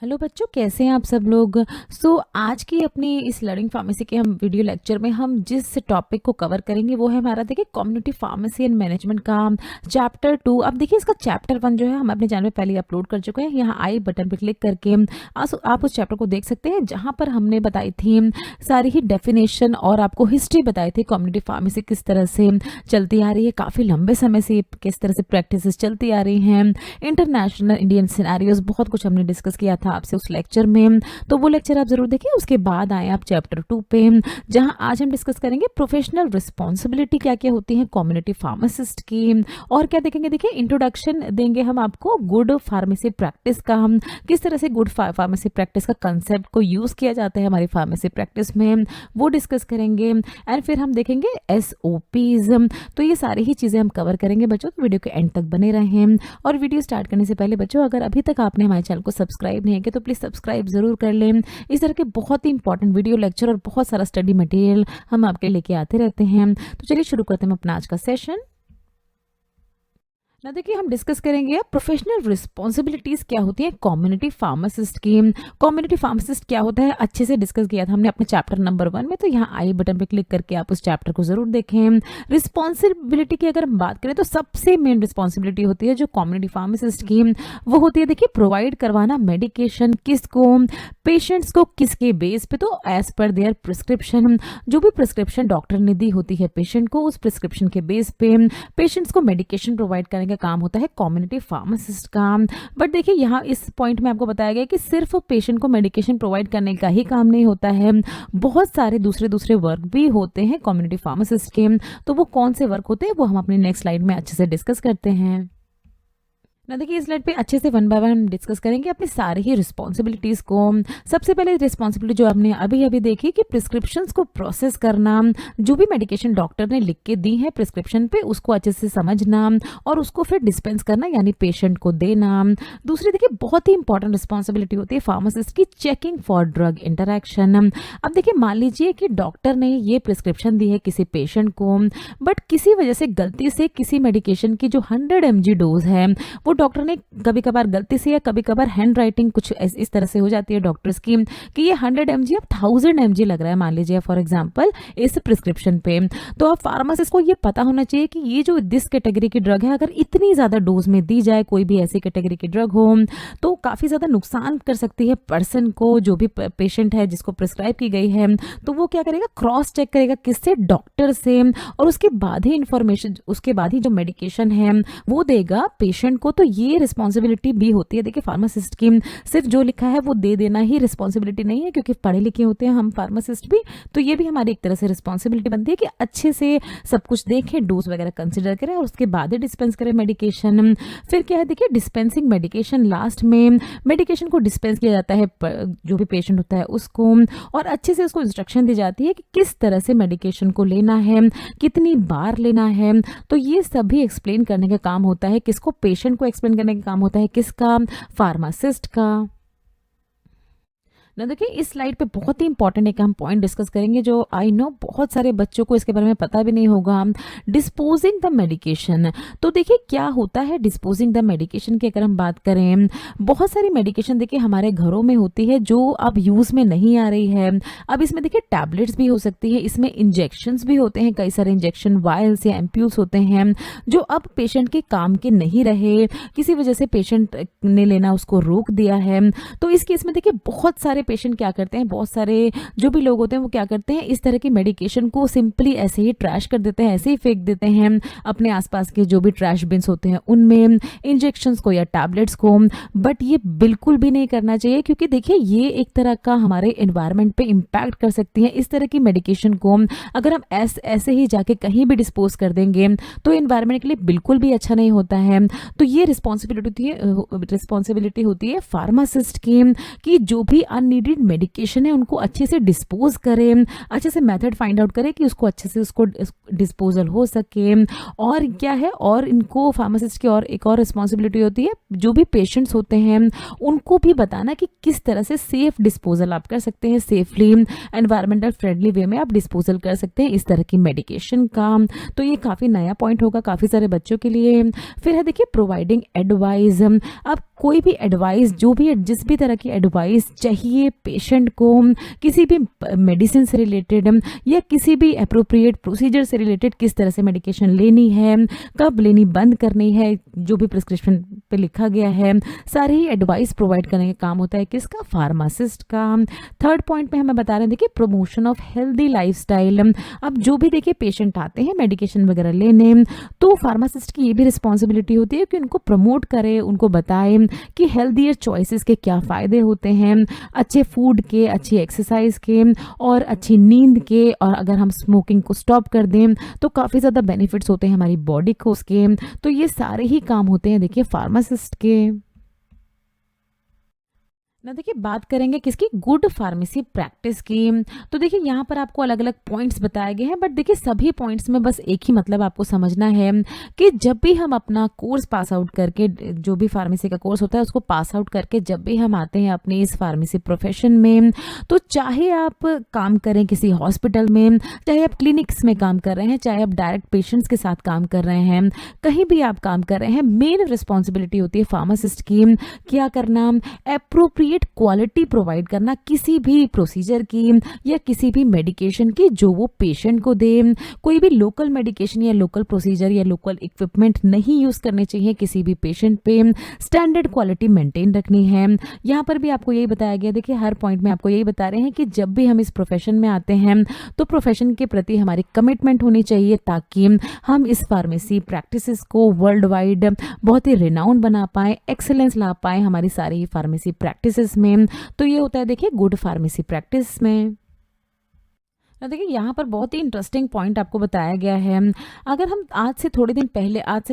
Hello बच्चों, कैसे हैं आप सब लोग। आज की अपनी इस लर्निंग फार्मेसी के हम वीडियो लेक्चर में हम जिस टॉपिक को कवर करेंगे वो है हमारा देखिए कम्युनिटी फार्मेसी एंड मैनेजमेंट का चैप्टर 2। अब देखिए इसका चैप्टर 1 जो है हम अपने चैनल में पहले अपलोड कर चुके हैं। यहाँ आई बटन पर क्लिक करके आप उस चैप्टर को देख सकते हैं, जहाँ पर हमने बताई थी सारी ही डेफिनेशन और आपको हिस्ट्री बताई थी कम्युनिटी फार्मेसी किस तरह से चलती आ रही है, काफ़ी लंबे समय से किस तरह से प्रैक्टिस चलती आ रही हैं, इंटरनेशनल इंडियन सिनेरियोज, बहुत कुछ हमने डिस्कस किया था आपसे उस लेक्चर में। तो वो लेक्चर आप जरूर देखिए। उसके बाद आए आप चैप्टर 2 पे, जहां आज हम डिस्कस करेंगे प्रोफेशनल रिस्पॉन्सिबिलिटी क्या क्या होती है कम्युनिटी फार्मासिस्ट की, और क्या देखेंगे देखिए इंट्रोडक्शन देंगे हम आपको गुड फार्मेसी प्रैक्टिस का, हम किस तरह से गुड फार्मेसी प्रैक्टिस का कंसेप्ट को यूज किया जाता है हमारी फार्मेसी प्रैक्टिस में, वो डिस्कस करेंगे। एंड फिर हम देखेंगे SOPs। तो ये सारी ही चीजें हम कवर करेंगे बच्चों, तो वीडियो के एंड तक बने रहें। और वीडियो स्टार्ट करने से पहले बच्चों, अगर अभी तक आपने हमारे चैनल को सब्सक्राइब नहीं किया तो प्लीज़ सब्सक्राइब ज़रूर कर लें। इस तरह के बहुत ही इंपॉर्टेंट वीडियो लेक्चर और बहुत सारा स्टडी मटेरियल हम आपके लेके आते रहते हैं। तो चलिए शुरू करते हैं अपना आज का सेशन। ना देखिए हम डिस्कस करेंगे प्रोफेशनल रिस्पॉन्सिबिलिटीज क्या होती है कम्युनिटी फार्मासिस्ट की। कम्युनिटी फार्मासिस्ट क्या होता है अच्छे से डिस्कस किया था हमने अपने चैप्टर नंबर 1 में, तो यहाँ आई बटन पे क्लिक करके आप उस चैप्टर को जरूर देखें। रिस्पॉन्सिबिलिटी की अगर हम बात करें तो सबसे मेन रिस्पॉन्सिबिलिटी होती है जो कम्युनिटी फार्मासिस्ट की, वो होती है देखिए प्रोवाइड करवाना मेडिकेशन किसको, पेशेंट्स को, किसके बेस पे, तो एज पर देयर प्रिस्क्रिप्शन। जो भी प्रिस्क्रिप्शन डॉक्टर ने दी होती है पेशेंट को, उस प्रिस्क्रिप्शन के बेस पे पेशेंट्स को मेडिकेशन प्रोवाइड करने का काम होता है कम्युनिटी फार्मासिस्ट का। बट देखिए यहाँ इस पॉइंट में आपको बताया गया कि सिर्फ पेशेंट को मेडिकेशन प्रोवाइड करने का ही काम नहीं होता है, बहुत सारे दूसरे वर्क भी होते हैं कम्युनिटी फार्मासिस्ट के। तो वो कौन से वर्क होते हैं वो हम अपनी नेक्स्ट स्लाइड में अच्छे से डिस्कस करते हैं। ना देखिए इस स्लाइड पे अच्छे से वन बाय वन हम डिस्कस करेंगे अपनी सारी ही रिस्पॉन्सिबिलिटीज को। सबसे पहले रिस्पॉन्सिबिलिटी जो आपने अभी देखी कि प्रिस्क्रिप्शंस को प्रोसेस करना, जो भी मेडिकेशन डॉक्टर ने लिख के दी है प्रिस्क्रिप्शन पे उसको अच्छे से समझना और उसको फिर डिस्पेंस करना यानी पेशेंट को देना। दूसरी देखिए बहुत ही इंपॉर्टेंट रिस्पॉन्सिबिलिटी होती है फार्मासिस्ट की, चेकिंग फॉर ड्रग इंटरैक्शन। अब देखिए मान लीजिए कि डॉक्टर ने ये प्रिस्क्रिप्शन दी है किसी पेशेंट को, बट किसी वजह से गलती से किसी मेडिकेशन की जो 100 mg डोज है वो डॉक्टर ने कभी कभार गलती से या कभी कभार हैंड राइटिंग कुछ इस तरह से हो जाती है डॉक्टर्स की कि ये 100 mg अब 1000 mg लग रहा है मान लीजिए फॉर एग्जांपल इस प्रिस्क्रिप्शन पे। तो अब फार्मासिस्ट को ये पता होना चाहिए कि ये जो दिस कैटेगरी की ड्रग है अगर इतनी ज़्यादा डोज में दी जाए, कोई भी ऐसी कैटेगरी की ड्रग हो तो काफ़ी ज़्यादा नुकसान कर सकती है पर्सन को, जो भी पेशेंट है जिसको प्रिस्क्राइब की गई है। तो वो क्या करेगा, क्रॉस चेक करेगा किससे, डॉक्टर से, और उसके बाद ही इंफॉर्मेशन, उसके बाद ही जो मेडिकेशन है वो देगा पेशेंट को। तो ये रिस्पॉन्सिबिलिटी भी होती है देखिए फार्मासिस्ट की। सिर्फ जो लिखा है वो दे देना ही रिस्पॉन्सिबिलिटी नहीं है, क्योंकि पढ़े लिखे होते हैं हम फार्मासिस्ट भी, तो ये भी हमारी एक तरह से रिस्पॉन्सिबिलिटी बनती है कि अच्छे से सब कुछ देखें, डोज वगैरह कंसिडर करें और उसके बाद ही डिस्पेंस करें मेडिकेशन। फिर क्या है देखिए डिस्पेंसिंग मेडिकेशन, लास्ट में मेडिकेशन को डिस्पेंस किया जाता है जो भी पेशेंट होता है उसको, और अच्छे से उसको इंस्ट्रक्शन दी जाती है कि किस तरह से मेडिकेशन को लेना है, कितनी बार लेना है। तो ये सभी एक्सप्लेन करने का काम होता है किसको, पेशेंट को एक्सप्लेन करने का काम होता है किसका, फार्मासिस्ट का। ना देखिए इस स्लाइड पे बहुत ही इंपॉर्टेंट एक हम पॉइंट डिस्कस करेंगे जो आई नो बहुत सारे बच्चों को इसके बारे में पता भी नहीं होगा, डिस्पोजिंग द मेडिकेशन। तो देखिए क्या होता है डिस्पोजिंग द मेडिकेशन की अगर हम बात करें, बहुत सारी मेडिकेशन देखिए हमारे घरों में होती है जो अब यूज़ में नहीं आ रही है। अब इसमें देखिए टैबलेट्स भी हो सकती है, इसमें इंजेक्शंस भी होते हैं, कई सारे इंजेक्शन वायल्स या एम्प्यूल्स होते हैं जो अब पेशेंट के काम के नहीं रहे, किसी वजह से पेशेंट ने लेना उसको रोक दिया है। तो इस केस में देखिए बहुत सारे पेशेंट क्या करते हैं, बहुत सारे जो भी लोग होते हैं वो क्या करते हैं, इस तरह की मेडिकेशन को सिंपली ऐसे ही ट्रैश कर देते हैं, ऐसे ही फेंक देते हैं अपने आसपास के जो भी ट्रैश बिन्स होते हैं उनमें, इंजेक्शंस को या टैबलेट्स को। बट ये बिल्कुल भी नहीं करना चाहिए, क्योंकि देखिए ये एक तरह का हमारे एनवायरनमेंट पे इम्पैक्ट कर सकती है। इस तरह की मेडिकेशन को अगर हम ऐसे ही जाके कहीं भी डिस्पोज कर देंगे तो एनवायरनमेंट के लिए बिल्कुल भी अच्छा नहीं होता है। तो ये रिस्पॉन्सिबिलिटी होती है फार्मासिस्ट की कि जो भी नीडेड मेडिकेशन है उनको अच्छे से डिस्पोज करें, अच्छे से मेथड फाइंड आउट करें कि उसको अच्छे से उसको डिस्पोजल हो सके। और क्या है, और इनको फार्मासिस्ट की और एक और रिस्पॉन्सिबिलिटी होती है, जो भी पेशेंट्स होते हैं उनको भी बताना कि किस तरह से सेफ डिस्पोजल आप कर सकते हैं, सेफली एनवायरमेंटल फ्रेंडली वे में आप डिस्पोजल कर सकते हैं इस तरह की मेडिकेशन का। तो ये काफ़ी नया पॉइंट होगा काफ़ी सारे बच्चों के लिए। फिर है देखिए प्रोवाइडिंग एडवाइस। अब कोई भी एडवाइस, जो भी जिस भी तरह की एडवाइस चाहिए पेशेंट को, किसी भी मेडिसिन से रिलेटेड या किसी भी अप्रोप्रिएट प्रोसीजर से रिलेटेड, किस तरह से मेडिकेशन लेनी है, कब लेनी बंद करनी है, जो भी प्रिस्क्रिप्शन पे लिखा गया है, सारी ही एडवाइस प्रोवाइड करने का काम होता है किसका, फार्मासिस्ट का। थर्ड पॉइंट में हमें बता रहे हैं देखिए प्रमोशन ऑफ हेल्दी लाइफस्टाइल। अब जो भी देखिए पेशेंट आते हैं मेडिकेशन वगैरह लेने, तो फार्मासिस्ट की ये भी रिस्पॉन्सिबिलिटी होती है कि उनको प्रमोट करे, उनको बताए कि हेल्दियर चॉइसेस के क्या फ़ायदे होते हैं, अच्छे फूड के, अच्छी एक्सरसाइज के और अच्छी नींद के। और अगर हम स्मोकिंग को स्टॉप कर दें तो काफ़ी ज़्यादा बेनिफिट्स होते हैं हमारी बॉडी को उसके। तो ये सारे ही काम होते हैं देखिए फार्मासिस्ट के। ना देखिए बात करेंगे किसकी, गुड फार्मेसी प्रैक्टिस की। तो देखिए यहाँ पर आपको अलग अलग पॉइंट्स बताए गए हैं, बट देखिए सभी पॉइंट्स में बस एक ही मतलब आपको समझना है कि जब भी हम अपना कोर्स पास आउट करके, जो भी फार्मेसी का कोर्स होता है उसको पास आउट करके जब भी हम आते हैं अपने इस फार्मेसी प्रोफेशन में, तो चाहे आप काम करें किसी हॉस्पिटल में, चाहे आप क्लिनिक्स में काम कर रहे हैं, चाहे आप डायरेक्ट पेशेंट्स के साथ काम कर रहे हैं, कहीं भी आप काम कर रहे हैं, मेन रिस्पॉन्सिबिलिटी होती है फार्मासिस्ट की क्या करना, अप्रोप्रिएट क्वालिटी प्रोवाइड करना किसी भी प्रोसीजर की या किसी भी मेडिकेशन की जो वो पेशेंट को दे। कोई भी लोकल मेडिकेशन या लोकल प्रोसीजर या लोकल इक्विपमेंट नहीं यूज करने चाहिए किसी भी पेशेंट पे। स्टैंडर्ड क्वालिटी मेंटेन रखनी है। यहाँ पर भी आपको यही बताया गया, देखिए हर पॉइंट में आपको यही बता रहे हैं कि जब भी हम इस प्रोफेशन में आते हैं तो प्रोफेशन के प्रति हमारी कमिटमेंट होनी चाहिए, ताकि हम इस फार्मेसी प्रैक्टिसेस को वर्ल्ड वाइड बहुत ही रिनाउंड बना पाए, एक्सेलेंस ला पाए हमारी सारी फार्मेसी प्रैक्टिसेस में। तो ये होता है देखिए गुड फार्मेसी प्रैक्टिस में। देखिए यहाँ पर बहुत ही इंटरेस्टिंग पॉइंट आपको बताया गया है। अगर हम आज से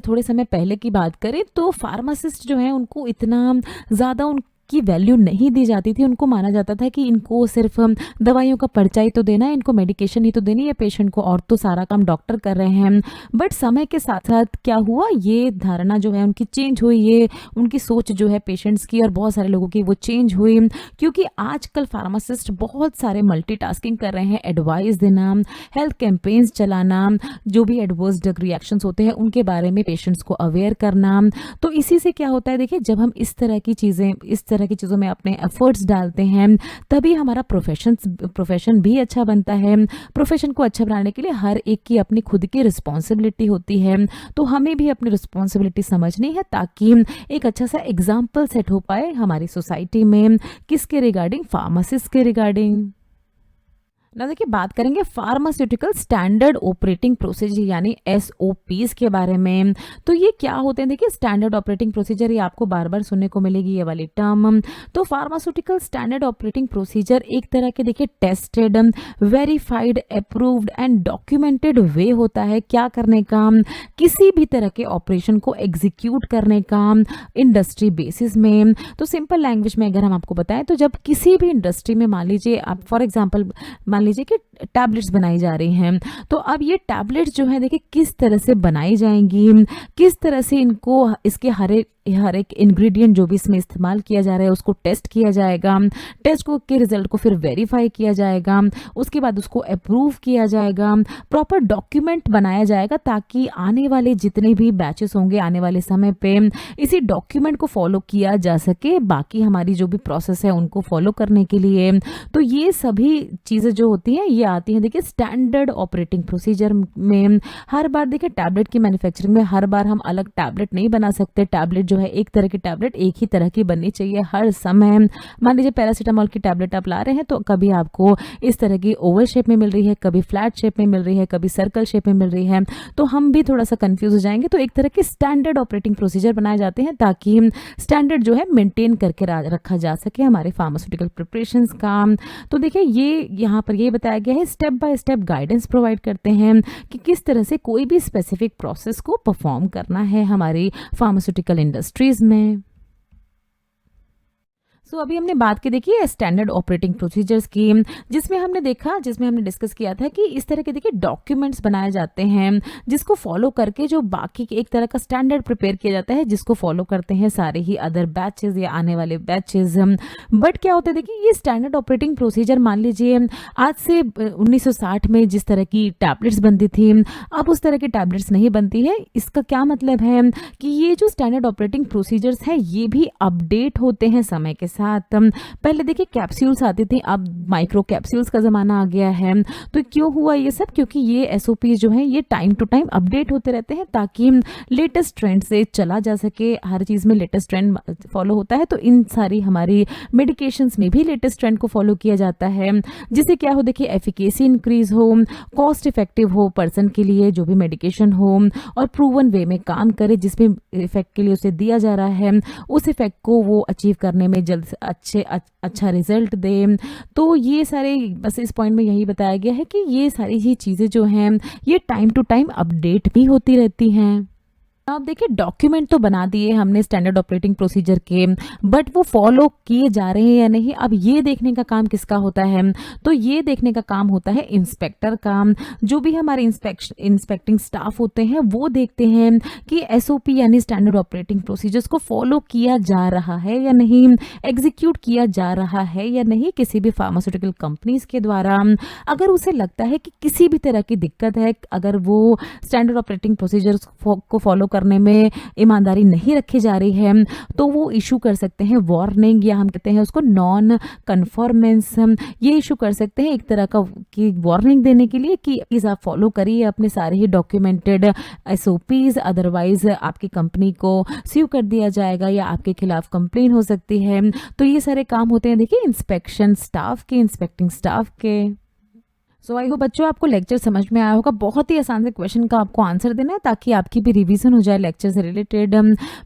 थोड़े समय पहले की बात करें तो फार्मासिस्ट जो है उनको इतना ज़्यादा की वैल्यू नहीं दी जाती थी। उनको माना जाता था कि इनको सिर्फ दवाइयों का पर्चा ही तो देना है, इनको मेडिकेशन ही तो देनी है पेशेंट को, और तो सारा काम डॉक्टर कर रहे हैं। बट समय के साथ साथ क्या हुआ, ये धारणा जो है उनकी चेंज हुई, ये उनकी सोच जो है पेशेंट्स की और बहुत सारे लोगों की वो चेंज हुई, क्योंकि आजकल फार्मासिस्ट बहुत सारे मल्टीटास्किंग कर रहे हैं। एडवाइस देना, हेल्थ कैंपेन्स चलाना, जो भी एडवर्स ड्रग रिएक्शंस होते हैं उनके बारे में पेशेंट्स को अवेयर करना। तो इसी से क्या होता है देखिए, जब हम इस तरह की चीज़ों में अपने एफर्ट्स डालते हैं तभी हमारा प्रोफेशन भी अच्छा बनता है। प्रोफेशन को अच्छा बनाने के लिए हर एक की अपनी खुद की रिस्पॉन्सिबिलिटी होती है। तो हमें भी अपनी रिस्पॉन्सिबिलिटी समझनी है ताकि एक अच्छा सा एग्जाम्पल सेट हो पाए हमारी सोसाइटी में, किसके रिगार्डिंग, फार्मासिस्ट के रिगार्डिंग। ना देखिए बात करेंगे फार्मास्यूटिकल स्टैंडर्ड ऑपरेटिंग प्रोसीजर यानी SOPs के बारे में। तो ये क्या होते हैं देखिए, स्टैंडर्ड ऑपरेटिंग प्रोसीजर, ये आपको बार बार सुनने को मिलेगी ये वाली टर्म। तो फार्मास्यूटिकल स्टैंडर्ड ऑपरेटिंग प्रोसीजर एक तरह के देखिए tested, verified, approved and documented वे होता है क्या करने का, किसी भी तरह के ऑपरेशन को एग्जीक्यूट करने का इंडस्ट्री बेसिस में। तो सिंपल लैंग्वेज में अगर हम आपको बताएं तो जब किसी भी इंडस्ट्री में मान लीजिए आप फॉर एग्जाम्पल मान लीजिए कि टैबलेट्स बनाई जा रही हैं, तो अब ये टैबलेट्स जो है देखिए किस तरह से बनाई जाएंगी, किस तरह से इनको, इसके हर एक इंग्रेडिएंट जो भी इसमें इस्तेमाल किया जा रहा है उसको टेस्ट किया जाएगा, टेस्ट को के रिजल्ट को फिर वेरीफाई किया जाएगा, उसके बाद उसको अप्रूव किया जाएगा, प्रॉपर डॉक्यूमेंट बनाया जाएगा ताकि आने वाले जितने भी बैचेस होंगे आने वाले समय पे इसी डॉक्यूमेंट को फॉलो किया जा सके, बाकी हमारी जो भी प्रोसेस है उनको फॉलो करने के लिए। तो ये सभी चीज़ें जो होती हैं ये आती हैं देखिए स्टैंडर्ड ऑपरेटिंग प्रोसीजर में। हर बार देखिए टैबलेट की मैन्युफैक्चरिंग में हर बार हम अलग टैबलेट नहीं बना सकते। टैबलेट जो है एक तरह की टैबलेट एक ही तरह की बननी चाहिए हर समय। मान लीजिए पैरासीटामोल की टैबलेट आप ला रहे हैं तो कभी आपको इस तरह की ओवल शेप में मिल रही है, कभी फ्लैट शेप में मिल रही है, कभी सर्कल शेप में मिल रही है, तो हम भी थोड़ा सा कंफ्यूज हो जाएंगे। तो एक तरह के स्टैंडर्ड ऑपरेटिंग प्रोसीजर बनाए जाते हैं ताकि स्टैंडर्ड जो है मेंटेन करके रखा जा सके हमारे फार्मास्यूटिकल प्रिपरेशंस का। तो देखिए ये यहाँ पर ये बताया गया है, step by step guidance provide करते हैं कि किस तरह से कोई भी स्पेसिफिक प्रोसेस को परफॉर्म करना है हमारी फार्मास्यूटिकल इंडस्ट्रीज में। सो अभी हमने बात की देखिए स्टैंडर्ड ऑपरेटिंग प्रोसीजर्स की, जिसमें हमने डिस्कस किया था कि इस तरह के देखिए डॉक्यूमेंट्स बनाए जाते हैं जिसको फॉलो करके जो बाकी के एक तरह का स्टैंडर्ड प्रिपेयर किया जाता है, जिसको फॉलो करते हैं सारे ही अदर बैचेस या आने वाले बैचेस। बट क्या होता है देखिए, ये स्टैंडर्ड ऑपरेटिंग प्रोसीजर मान लीजिए आज से 1960 में जिस तरह की टैबलेट्स बनती थी, अब उस तरह की टैबलेट्स नहीं बनती है। इसका क्या मतलब है कि ये जो स्टैंडर्ड ऑपरेटिंग प्रोसीजर्स हैं ये भी अपडेट होते हैं समय के साथ। पहले देखिए कैप्सूल्स आती थी, अब माइक्रो कैप्सूल्स का ज़माना आ गया है। तो क्यों हुआ ये सब? क्योंकि ये एसओपीज जो हैं ये टाइम टू टाइम अपडेट होते रहते हैं ताकि लेटेस्ट ट्रेंड से चला जा सके। हर चीज़ में लेटेस्ट ट्रेंड फॉलो होता है, तो इन सारी हमारी मेडिकेशंस में भी लेटेस्ट ट्रेंड को फॉलो किया जाता है, जिससे क्या हो देखिए एफिकेसी इंक्रीज हो, कॉस्ट इफेक्टिव हो पर्सन के लिए जो भी मेडिकेशन हो, और प्रूवन वे में काम करे, जिसमें इफेक्ट के लिए उसे दिया जा रहा है उस इफेक्ट को वो अचीव करने में जल्द से अच्छा रिजल्ट दे। तो ये सारे बस इस पॉइंट में यही बताया गया है कि ये सारी ही चीज़ें जो हैं ये टाइम टू टाइम अपडेट भी होती रहती हैं। अब देखिए डॉक्यूमेंट तो बना दिए हमने स्टैंडर्ड ऑपरेटिंग प्रोसीजर के, बट वो फॉलो किए जा रहे हैं या नहीं, अब ये देखने का काम किसका होता है? तो ये देखने का काम होता है इंस्पेक्टर का। जो भी हमारे इंस्पेक्टिंग स्टाफ होते हैं वो देखते हैं कि एसओपी यानी स्टैंडर्ड ऑपरेटिंग प्रोसीजर्स को फॉलो किया जा रहा है या नहीं, एग्जीक्यूट किया जा रहा है या नहीं किसी भी फार्मास्यूटिकल कंपनीज के द्वारा। अगर उसे लगता है कि किसी भी तरह की दिक्कत है, अगर वो स्टैंडर्ड ऑपरेटिंग प्रोसीजर्स को फॉलो करने में ईमानदारी नहीं रखी जा रही है, तो वो इशू कर सकते हैं वार्निंग, या हम कहते हैं उसको नॉन कन्फॉर्मेंस। ये इशू कर सकते हैं एक तरह का कि वार्निंग देने के लिए कि प्लीज आप फॉलो करिए अपने सारे ही डॉक्यूमेंटेड एसओपीज, अदरवाइज आपकी कंपनी को स्यू कर दिया जाएगा या आपके खिलाफ कंप्लेन हो सकती है। तो ये सारे काम होते हैं देखिए इंस्पेक्शन स्टाफ के, इंस्पेक्टिंग स्टाफ के। सो आई होप बच्चों आपको लेक्चर समझ में आया होगा। बहुत ही आसान से क्वेश्चन का आपको आंसर देना है ताकि आपकी भी रिवीजन हो जाए लेक्चर से रिलेटेड।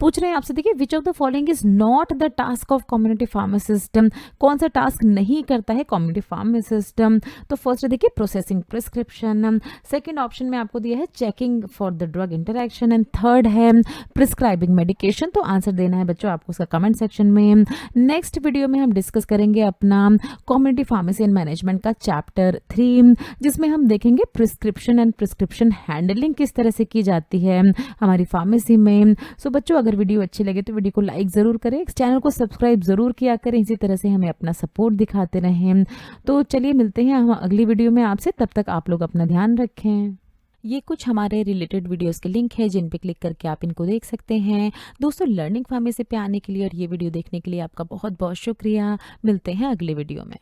पूछ रहे हैं आपसे देखिए which of the following is not the task of community pharmacist. कौन सा टास्क नहीं करता है कम्युनिटी फार्मासिस्ट? तो फर्स्ट है देखिए प्रोसेसिंग प्रिस्क्रिप्शन, सेकेंड ऑप्शन में आपको दिया है checking for the drug interaction, and third है प्रिस्क्राइबिंग मेडिकेशन। तो आंसर देना है बच्चों आपको उसका कमेंट सेक्शन में। नेक्स्ट वीडियो में हम डिस्कस करेंगे अपना कम्युनिटी फार्मेसी एंड मैनेजमेंट का चैप्टर 3, जिसमें हम देखेंगे प्रिस्क्रिप्शन एंड प्रिस्क्रिप्शन हैंडलिंग किस तरह से की जाती है हमारी फार्मेसी में। सो बच्चों अगर वीडियो अच्छी लगे तो वीडियो को लाइक ज़रूर करें, चैनल को सब्सक्राइब ज़रूर किया करें, इसी तरह से हमें अपना सपोर्ट दिखाते रहें। तो चलिए मिलते हैं हम अगली वीडियो में आपसे, तब तक आप लोग अपना ध्यान रखें। ये कुछ हमारे रिलेटेड वीडियोस के लिंक है जिन पे क्लिक करके आप इनको देख सकते हैं। दोस्तों लर्निंग फार्मेसी पे आने के लिए और ये वीडियो देखने के लिए आपका बहुत बहुत शुक्रिया। मिलते हैं अगले वीडियो में।